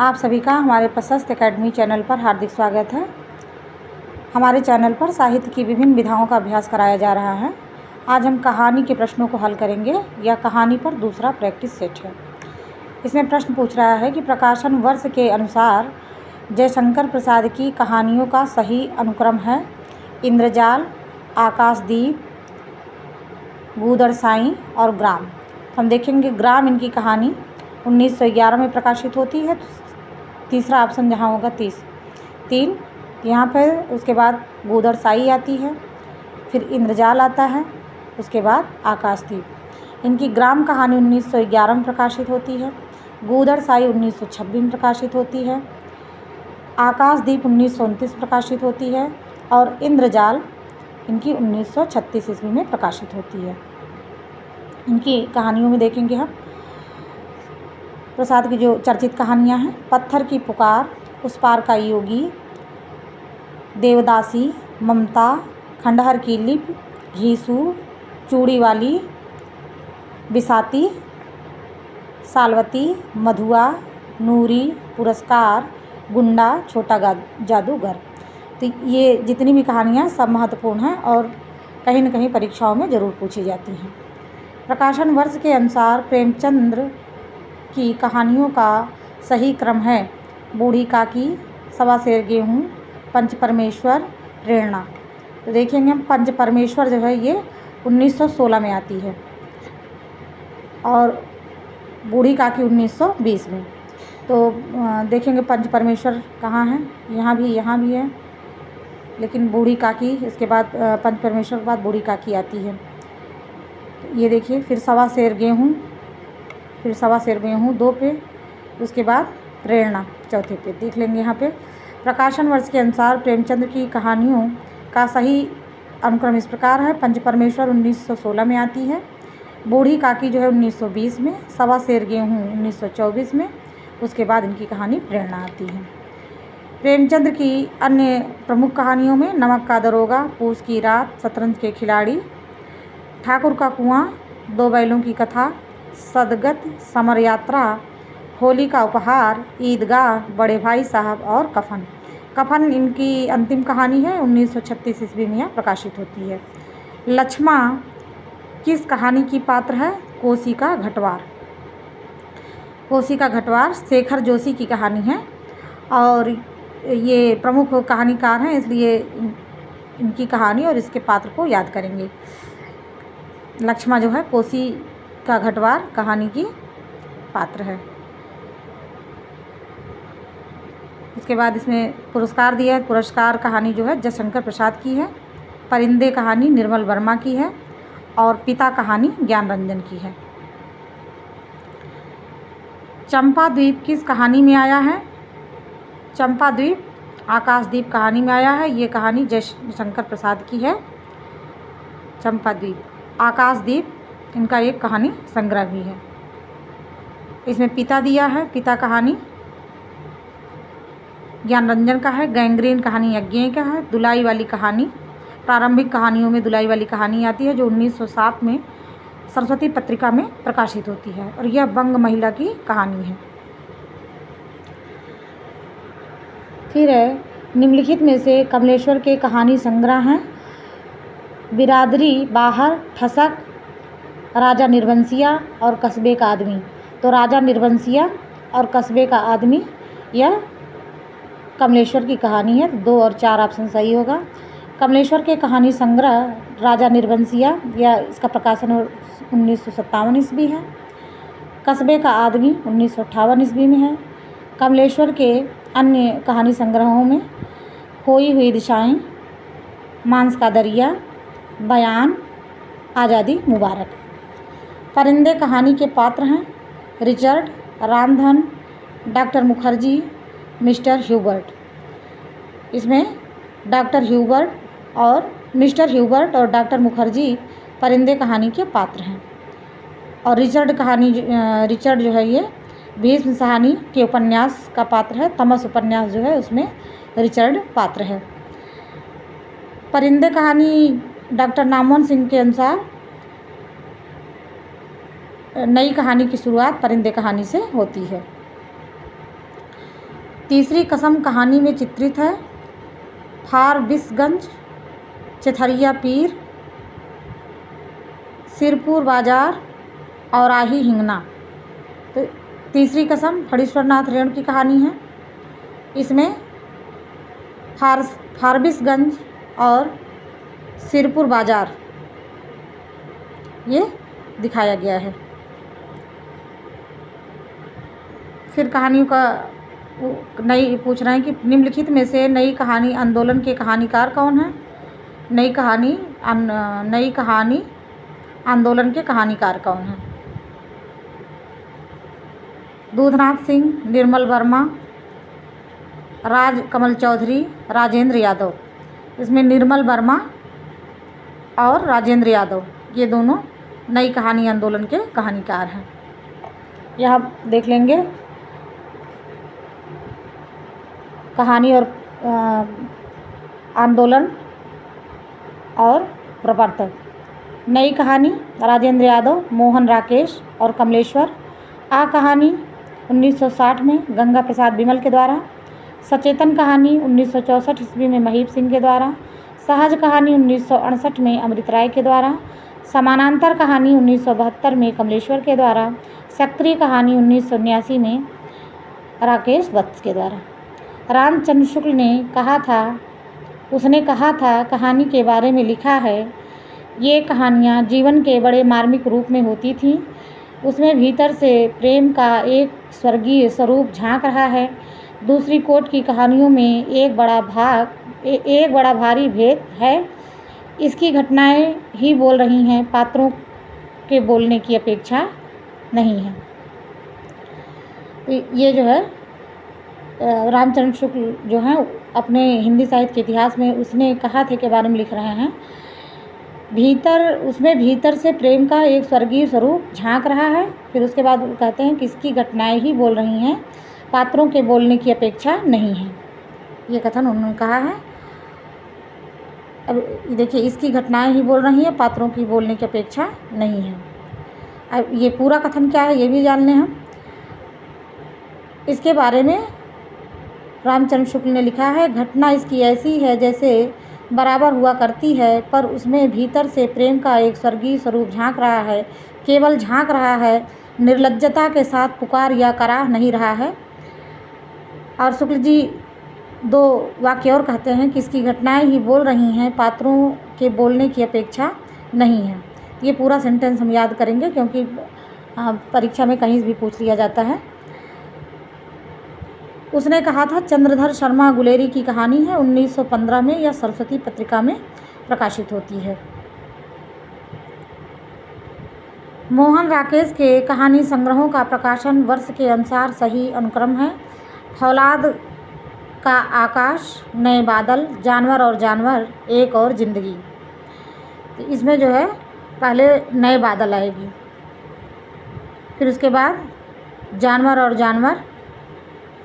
आप सभी का हमारे प्रशस्त एकेडमी चैनल पर हार्दिक स्वागत है। हमारे चैनल पर साहित्य की विभिन्न विधाओं का अभ्यास कराया जा रहा है। आज हम कहानी के प्रश्नों को हल करेंगे। यह कहानी पर दूसरा प्रैक्टिस सेट है। इसमें प्रश्न पूछ रहा है कि प्रकाशन वर्ष के अनुसार जयशंकर प्रसाद की कहानियों का सही अनुक्रम है। इंद्रजाल, आकाशदीप, गूदड़साई और ग्राम। तो हम देखेंगे ग्राम इनकी कहानी 1911 में प्रकाशित होती है। तीसरा ऑप्शन जहाँ होगा 3 यहाँ पर। उसके बाद गूदड़साई आती है, फिर इंद्रजाल आता है, उसके बाद आकाशदीप। इनकी ग्राम कहानी 1911 में प्रकाशित होती है। गूदड़साई 1926 में प्रकाशित होती है। आकाशदीप 1929 प्रकाशित होती है और इंद्रजाल इनकी 1936 ईस्वी में प्रकाशित होती है। इनकी कहानियों में देखेंगे हम प्रसाद की जो चर्चित कहानियाँ हैं: पत्थर की पुकार, उस पार का योगी, देवदासी, ममता, खंडहर की लिपि, घीसू, चूड़ी वाली, बिसाती, सालवती, मधुआ, नूरी, पुरस्कार, गुंडा, छोटा जादूगर। तो ये जितनी भी कहानियाँ सब महत्वपूर्ण हैं और कहीं न कहीं परीक्षाओं में ज़रूर पूछी जाती हैं। प्रकाशन वर्ष के अनुसार प्रेमचंद्र की कहानियों का सही क्रम है: बूढ़ी काकी, सवा सेर गेहूँ, पंच परमेश्वर, प्रेरणा। तो देखेंगे हम पंच परमेश्वर जो है ये 1916 में आती है और बूढ़ी काकी 1920 में। तो देखेंगे पंच परमेश्वर कहाँ है, यहाँ भी है, लेकिन बूढ़ी काकी इसके बाद पंच परमेश्वर के बाद बूढ़ी काकी आती है। ये देखिए, फिर सवा सेर गेहूँ, फिर सवा सेर गेहूँ 2 पे, उसके बाद प्रेरणा 4थे पे। देख लेंगे यहाँ पे प्रकाशन वर्ष के अनुसार प्रेमचंद की कहानियों का सही अनुक्रम इस प्रकार है: पंच परमेश्वर 1916 में आती है, बूढ़ी काकी जो है 1920 में, सवा सेर गेहूँ 1924 में, उसके बाद इनकी कहानी प्रेरणा आती है। प्रेमचंद की अन्य प्रमुख कहानियों में नमक का दरोगा, पूस की रात, शतरंज के खिलाड़ी, ठाकुर का कुआं, 2 बैलों की कथा, सदगत, समर यात्रा, होली का उपहार, ईदगाह, बड़े भाई साहब और कफन। कफन इनकी अंतिम कहानी है, 1936 ईस्वी में यह प्रकाशित होती है। लक्ष्मा किस कहानी की पात्र है? कोसी का घटवार। कोसी का घटवार शेखर जोशी की कहानी है और ये प्रमुख कहानीकार हैं, इसलिए इनकी कहानी और इसके पात्र को याद करेंगे। लक्ष्मा जो है कोसी का घटवार कहानी की पात्र है। उसके बाद इसमें पुरस्कार दिया है। पुरस्कार कहानी जो है जयशंकर प्रसाद की है, परिंदे कहानी निर्मल वर्मा की है और पिता कहानी ज्ञान रंजन की है। चंपा द्वीप किस कहानी में आया है? चंपा द्वीप आकाशदीप कहानी में आया है। ये कहानी जयशंकर प्रसाद की है। चंपा द्वीप, आकाशदीप इनका एक कहानी संग्रह भी है। इसमें पिता दिया है, पिता कहानी ज्ञान रंजन का है। गैंग्रीन कहानी यज्ञ का है। दुलाई वाली कहानी, प्रारंभिक कहानियों में दुलाई वाली कहानी आती है जो 1907 में सरस्वती पत्रिका में प्रकाशित होती है और यह बंग महिला की कहानी है। फिर है निम्नलिखित में से कमलेश्वर के कहानी संग्रह हैं: बिरादरी, बाहर, ठसक, राजा निर्वंशिया और कस्बे का आदमी। तो राजा निर्वंशिया और कस्बे का आदमी यह कमलेश्वर की कहानी है। 2 और 4 ऑप्शन सही होगा। कमलेश्वर के कहानी संग्रह राजा निर्वंशिया या इसका प्रकाशन 1957 ईस्वी है। कस्बे का आदमी 1958 ईस्वी में है। कमलेश्वर के अन्य कहानी संग्रहों में खोई हुई दिशाएं, मांस का दरिया, बयान, आज़ादी मुबारक। परिंदे कहानी के पात्र हैं Richard, Ramdhan, doctor Mukherjee, mister Hubert. इसमें डॉक्टर ह्यूबर्ट और मिस्टर ह्यूबर्ट और डॉक्टर मुखर्जी परिंदे कहानी के पात्र हैं और रिचर्ड जो है ये भीष्म साहनी के उपन्यास का पात्र है। तमस उपन्यास जो है उसमें रिचर्ड पात्र है। परिंदे कहानी डॉक्टर नामोहन सिंह के अनुसार नई कहानी की शुरुआत परिंदे कहानी से होती है। तीसरी कसम कहानी में चित्रित है फारबिसगंज, चथरिया पीर, सिरपुर बाजार, औराही हिंगना। तो तीसरी कसम फणीश्वरनाथ रेणु की कहानी है। इसमें फारबिसगंज और सिरपुर बाजार ये दिखाया गया है। फिर कहानियों का नई पूछ रहे हैं कि निम्नलिखित में से नई कहानी आंदोलन के कहानीकार कौन है। नई कहानी आंदोलन के कहानीकार कौन हैं। दूधनाथ सिंह, निर्मल वर्मा, राजकमल चौधरी, राजेंद्र यादव। इसमें निर्मल वर्मा और राजेंद्र यादव ये दोनों नई कहानी आंदोलन के कहानीकार हैं। यह देख लेंगे कहानी और आंदोलन और प्रवर्तक। नई कहानी राजेंद्र यादव, मोहन राकेश और कमलेश्वर। आ कहानी 1960 में गंगा प्रसाद बिमल के द्वारा। सचेतन कहानी 1964 ईस्वी में महीप सिंह के द्वारा। सहज कहानी 1968 में अमृत राय के द्वारा। समानांतर कहानी 1972 में कमलेश्वर के द्वारा। सक्रिय कहानी 1989 में राकेश वत्स के द्वारा। रामचंद्र शुक्ल उसने कहा था कहानी के बारे में लिखा है, ये कहानियाँ जीवन के बड़े मार्मिक रूप में होती थीं। उसमें भीतर से प्रेम का एक स्वर्गीय स्वरूप झांक रहा है। दूसरी कोट की कहानियों में एक बड़ा भारी भेद है। इसकी घटनाएं ही बोल रही हैं, पात्रों के बोलने की अपेक्षा नहीं है। ये जो है रामचंद्र शुक्ल जो हैं अपने हिंदी साहित्य के इतिहास में उसने कहा थे के बारे में लिख रहे हैं। उसमें भीतर से प्रेम का एक स्वर्गीय स्वरूप झांक रहा है। फिर उसके बाद कहते हैं कि इसकी घटनाएं ही बोल रही हैं, पात्रों के बोलने की अपेक्षा नहीं है। ये कथन उन्होंने कहा है। अब देखिए, इसकी घटनाएं ही बोल रही हैं, पात्रों की बोलने की अपेक्षा नहीं है। अब ये पूरा कथन क्या है ये भी जान लें हम। इसके बारे में रामचंद्र शुक्ल ने लिखा है, घटना इसकी ऐसी है जैसे बराबर हुआ करती है, पर उसमें भीतर से प्रेम का एक स्वर्गीय स्वरूप झांक रहा है, केवल झांक रहा है, निर्लज्जता के साथ पुकार या कराह नहीं रहा है। और शुक्ल जी 2 वाक्य और कहते हैं कि इसकी घटनाएं ही बोल रही हैं, पात्रों के बोलने की अपेक्षा नहीं है। ये पूरा सेंटेंस हम याद करेंगे क्योंकि परीक्षा में कहीं भी पूछ लिया जाता है। उसने कहा था चंद्रधर शर्मा गुलेरी की कहानी है, 1915 में यह सरस्वती पत्रिका में प्रकाशित होती है। मोहन राकेश के कहानी संग्रहों का प्रकाशन वर्ष के अनुसार सही अनुक्रम है। फौलाद का आकाश, नए बादल, जानवर और जानवर, एक और ज़िंदगी। तो इसमें जो है पहले नए बादल आएगी, फिर उसके बाद जानवर और जानवर,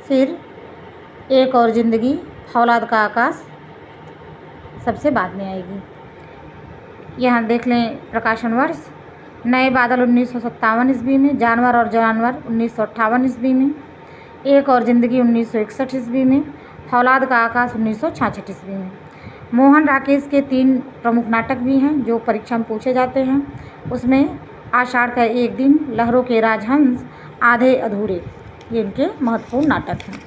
फिर एक और ज़िंदगी, फौलाद का आकाश सबसे बाद में आएगी। यहाँ देख लें प्रकाशन वर्ष। नए बादल 1957 ईस्वी में, जानवर और जानवर 1958 ईस्वी में, एक और ज़िंदगी 1961 ईस्वी में, फौलाद का आकाश 1966 ईस्वी में। मोहन राकेश के 3 प्रमुख नाटक भी हैं जो परीक्षा में पूछे जाते हैं। उसमें आषाढ़ का एक दिन, लहरों के राजहंस, आधे अधूरे, ये इनके महत्वपूर्ण नाटक हैं।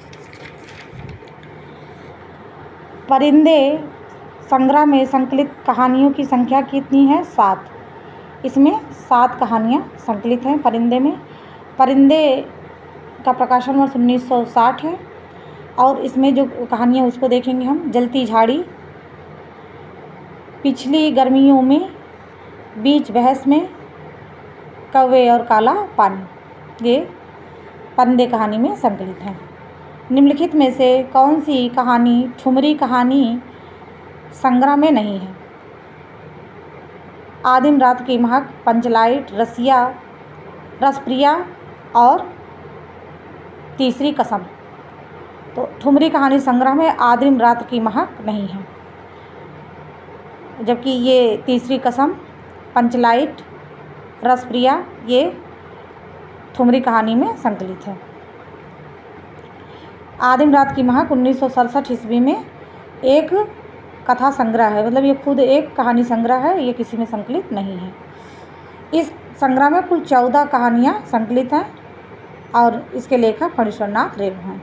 परिंदे संग्रह में संकलित कहानियों की संख्या कितनी है? 7। इसमें 7 कहानियाँ संकलित हैं परिंदे में। परिंदे का प्रकाशन वर्ष 1960 है और इसमें जो कहानियाँ उसको देखेंगे हम। जलती झाड़ी, पिछली गर्मियों में, बीच बहस में, कौवे और काला पानी, ये परिंदे कहानी में संकलित हैं। निम्नलिखित में से कौन सी कहानी ठुमरी कहानी संग्रह में नहीं है? आदिम रात की महक, पंचलाइट, रसप्रिया और तीसरी कसम। तो ठुमरी कहानी संग्रह में आदिम रात की महक नहीं है, जबकि ये तीसरी कसम, पंचलाइट, रसप्रिया ये ठुमरी कहानी में संकलित है। आदिम रात की महक 1967 ईस्वी में एक कथा संग्रह है, मतलब ये खुद एक कहानी संग्रह है, ये किसी में संकलित नहीं है। इस संग्रह में कुल 14 कहानियाँ संकलित हैं और इसके लेखक फणीश्वरनाथ रेणु हैं।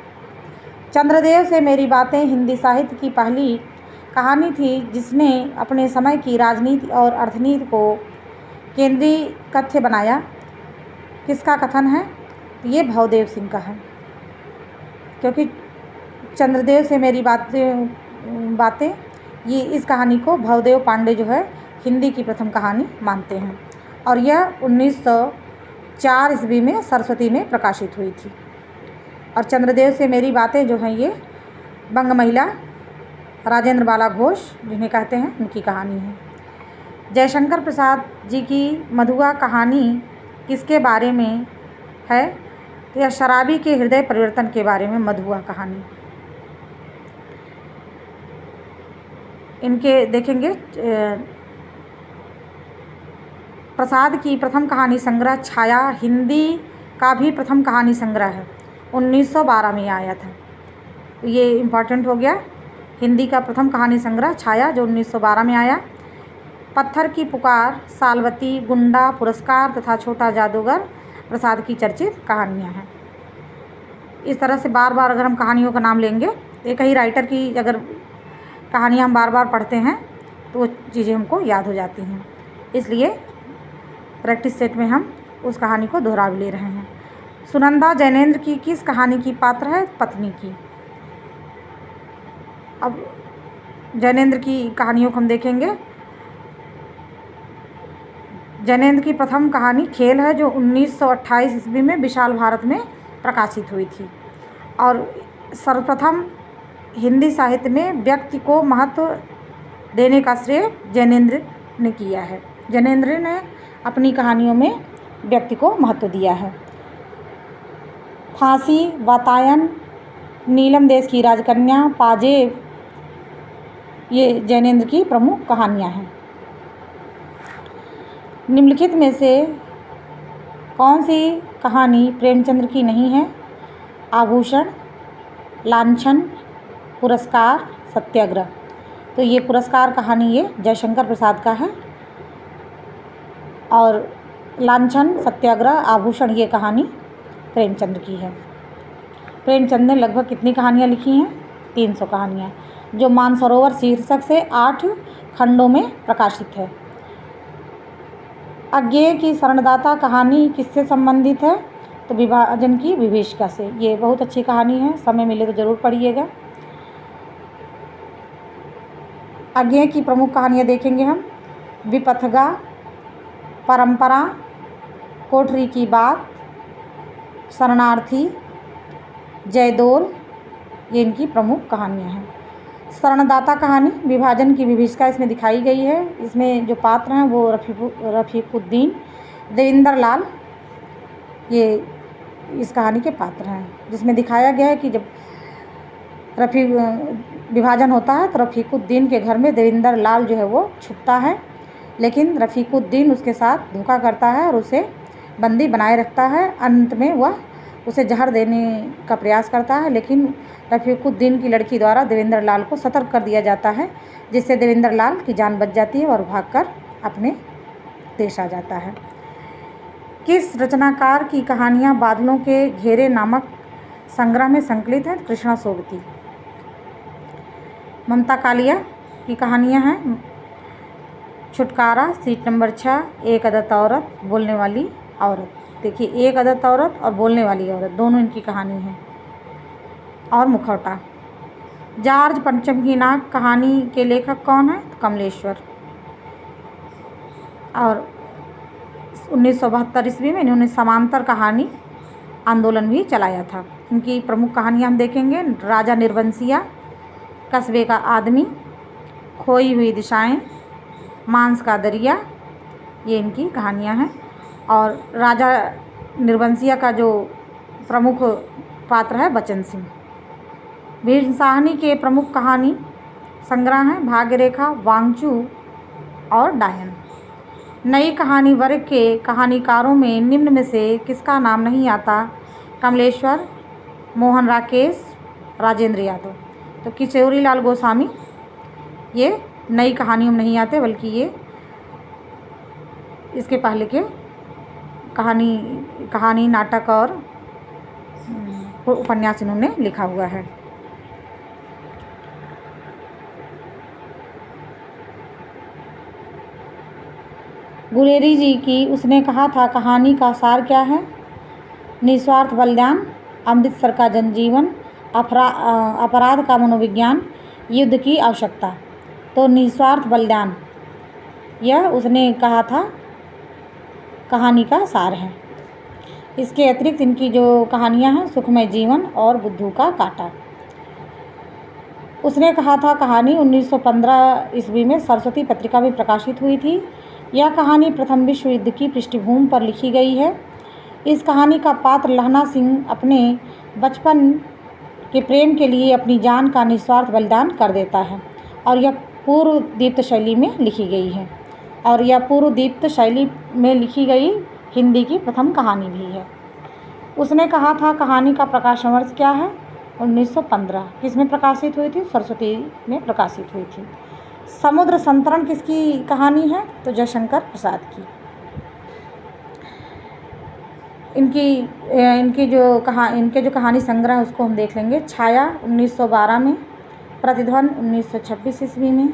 चंद्रदेव से मेरी बातें हिंदी साहित्य की पहली कहानी थी जिसने अपने समय की राजनीति और अर्थनीति को केंद्रीय कथ्य बनाया। किसका कथन है? ये भवदेव सिंह का है, क्योंकि चंद्रदेव से मेरी बातें ये इस कहानी को भवदेव पांडे जो है हिंदी की प्रथम कहानी मानते हैं और यह 1904 ईस्वी में सरस्वती में प्रकाशित हुई थी। और चंद्रदेव से मेरी बातें जो हैं ये बंग महिला राजेंद्र बाला घोष जिन्हें कहते हैं उनकी कहानी है। जयशंकर प्रसाद जी की मधुआ कहानी किसके बारे में है? तो यह शराबी के हृदय परिवर्तन के बारे में मधुआ कहानी। इनके देखेंगे प्रसाद की प्रथम कहानी संग्रह छाया हिंदी का भी प्रथम कहानी संग्रह है, 1912 में आया था। तो ये इम्पॉर्टेंट हो गया। हिंदी का प्रथम कहानी संग्रह छाया जो 1912 में आया। पत्थर की पुकार, सालवती, गुंडा, पुरस्कार तथा छोटा जादूगर प्रसाद की चर्चित कहानियाँ हैं। इस तरह से बार बार अगर हम कहानियों का नाम लेंगे, एक ही राइटर की अगर कहानियाँ हम बार बार पढ़ते हैं तो वो चीज़ें हमको याद हो जाती हैं। इसलिए प्रैक्टिस सेट में हम उस कहानी को दोहरा भी ले रहे हैं। सुनंदा जैनेंद्र की किस कहानी की पात्र है? पत्नी की। अब जैनेंद्र की कहानियों को हम देखेंगे। जैनेंद्र की प्रथम कहानी खेल है जो 1928 ईस्वी में विशाल भारत में प्रकाशित हुई थी और सर्वप्रथम हिंदी साहित्य में व्यक्ति को महत्व देने का श्रेय जैनेंद्र ने किया है। जैनेंद्र ने अपनी कहानियों में व्यक्ति को महत्व दिया है। फांसी, वातायन, नीलम देश की राजकन्या, पाजेब, ये जैनेंद्र की प्रमुख कहानियाँ हैं। निम्नलिखित में से कौन सी कहानी प्रेमचंद्र की नहीं है? आभूषण, लांछन, पुरस्कार, सत्याग्रह। तो ये पुरस्कार कहानी ये जयशंकर प्रसाद का है और लांछन, सत्याग्रह, आभूषण ये कहानी प्रेमचंद्र की है। प्रेमचंद ने लगभग कितनी कहानियाँ लिखी हैं? 300 कहानियाँ, जो मानसरोवर शीर्षक से 8 खंडों में प्रकाशित है। अज्ञेय की शरणदाता कहानी किससे संबंधित है? तो विभाजन की विभीषिका से। ये बहुत अच्छी कहानी है, समय मिले तो ज़रूर पढ़िएगा। अज्ञेय की प्रमुख कहानियाँ देखेंगे हम। विपथगा, परंपरा, कोठरी की बात, शरणार्थी, जयदोल, ये इनकी प्रमुख कहानियाँ हैं। शरणदाता कहानी विभाजन की विभीषिका इसमें दिखाई गई है। इसमें जो पात्र हैं वो रफ़ीकुद्दीन, देवेंद्र लाल, ये इस कहानी के पात्र हैं, जिसमें दिखाया गया है कि जब विभाजन होता है तो रफ़ीकुद्दीन के घर में देवेंद्र लाल जो है वो छुपता है, लेकिन रफ़ीकुद्दीन उसके साथ धोखा करता है और उसे बंदी बनाए रखता है। अंत में वह उसे जहर देने का प्रयास करता है, लेकिन रफ़ीकुद्दीन की लड़की द्वारा देवेंद्र लाल को सतर्क कर दिया जाता है, जिससे देवेंद्र लाल की जान बच जाती है और भागकर अपने देश आ जाता है। किस रचनाकार की कहानियाँ बादलों के घेरे नामक संग्रह में संकलित हैं? कृष्णा सोबती। ममता कालिया की कहानियाँ हैं। छुटकारा, सीट नंबर 6, एक अदत्त औरत, बोलने वाली औरत। देखिए, एक अदत्त औरत और बोलने वाली औरत दोनों इनकी कहानी है। और मुखौटा। जॉर्ज पंचम की नाक कहानी के लेखक कौन है? कमलेश्वर। और 1972 ईस्वी में इन्होंने समांतर कहानी आंदोलन भी चलाया था। इनकी प्रमुख कहानियाँ हम देखेंगे। राजा निर्वंशिया, कस्बे का आदमी, खोई हुई दिशाएं, मांस का दरिया, ये इनकी कहानियाँ हैं। और राजा निर्वंशिया का जो प्रमुख पात्र है बचन सिंह। वीर साहनी के प्रमुख कहानी संग्रह हैं भाग्यरेखा, वांगचू और डायन। नई कहानी वर्ग के कहानीकारों में निम्न में से किसका नाम नहीं आता? कमलेश्वर, मोहन राकेश, राजेंद्र यादव। तो किशोरी लाल गोस्वामी ये नई कहानियों में नहीं आते, बल्कि ये इसके पहले के कहानी नाटक और उपन्यास इन्होंने लिखा हुआ है। गुलेरी जी की उसने कहा था कहानी का सार क्या है? निस्वार्थ बलिदान, अमृतसर का जनजीवन, अपराध का मनोविज्ञान, युद्ध की आवश्यकता। तो निस्वार्थ बलिदान यह उसने कहा था कहानी का सार है। इसके अतिरिक्त इनकी जो कहानियाँ हैं सुखमय जीवन और बुद्धू का कांटा। उसने कहा था कहानी 1915 ईस्वी में सरस्वती पत्रिका में प्रकाशित हुई थी। यह कहानी प्रथम विश्व युद्ध की पृष्ठभूमि पर लिखी गई है। इस कहानी का पात्र लहना सिंह अपने बचपन के प्रेम के लिए अपनी जान का निस्वार्थ बलिदान कर देता है और यह पूर्व दीप्त शैली में लिखी गई है। और यह पूर्व दीप्त शैली में लिखी गई हिंदी की प्रथम कहानी भी है। उसने कहा था कहानी का प्रकाशन वर्ष क्या है? 1915। किसमें प्रकाशित हुई थी? सरस्वती में प्रकाशित हुई थी। समुद्र संतरण किसकी कहानी है? तो जयशंकर प्रसाद की। इनके जो कहानी संग्रह है उसको हम देख लेंगे। छाया 1912 में, प्रतिध्वनि 1926 ईस्वी में,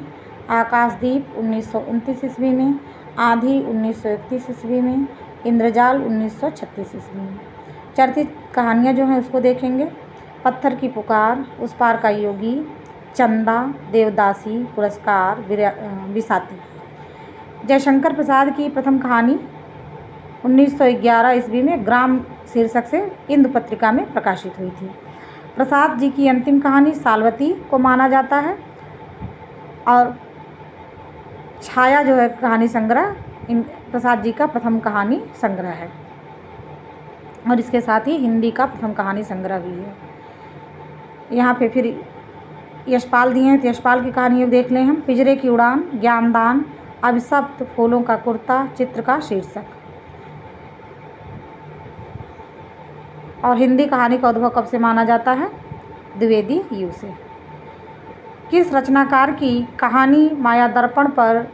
आकाशदीप 1929 ईस्वी में, आंधी 1931 ईस्वी में, इंद्रजाल 1936 ईस्वी में। चर्चित कहानियाँ जो हैं उसको देखेंगे। पत्थर की पुकार, उस पार का योगी, चंदा, देवदासी, पुरस्कार, बिसाती। जयशंकर प्रसाद की प्रथम कहानी 1911 ईस्वी में ग्राम शीर्षक से इंदु पत्रिका में प्रकाशित हुई थी। प्रसाद जी की अंतिम कहानी सालवती को माना जाता है। और छाया जो है कहानी संग्रह इन प्रसाद जी का प्रथम कहानी संग्रह है और इसके साथ ही हिंदी का प्रथम कहानी संग्रह भी है। यहाँ पे फिर यशपाल दिए हैं, तो यशपाल की कहानी देख लें हम। पिंजरे की उड़ान, ज्ञानदान, अभिशप्त, फूलों का कुर्ता, चित्र का शीर्षक। और हिंदी कहानी का उद्भव कब से माना जाता है? द्विवेदी युग से। किस रचनाकार की कहानी माया दर्पण पर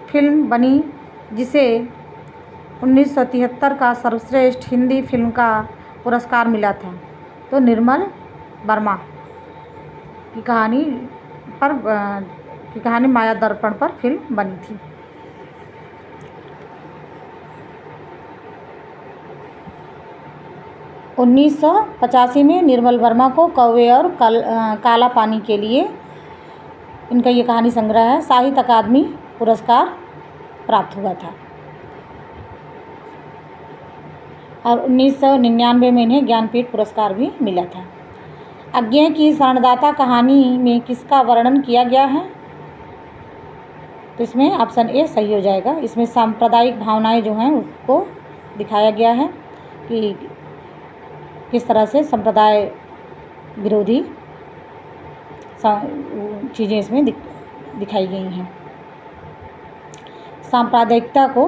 फिल्म बनी जिसे 1973 का सर्वश्रेष्ठ हिंदी फिल्म का पुरस्कार मिला था? तो निर्मल वर्मा की कहानी माया दर्पण पर फिल्म बनी थी। उन्नीस 1985 में निर्मल वर्मा को कौवे और काला पानी के लिए इनका ये कहानी संग्रह है साहित्य अकादमी पुरस्कार प्राप्त हुआ था। और 1999 में इन्हें ज्ञानपीठ पुरस्कार भी मिला था। अज्ञेय की शरणदाता कहानी में किसका वर्णन किया गया है? तो इसमें ऑप्शन ए सही हो जाएगा। इसमें सांप्रदायिक भावनाएं जो हैं उसको दिखाया गया है कि किस तरह से संप्रदाय विरोधी चीज़ें इसमें दिखाई गई हैं। सांप्रदायिकता को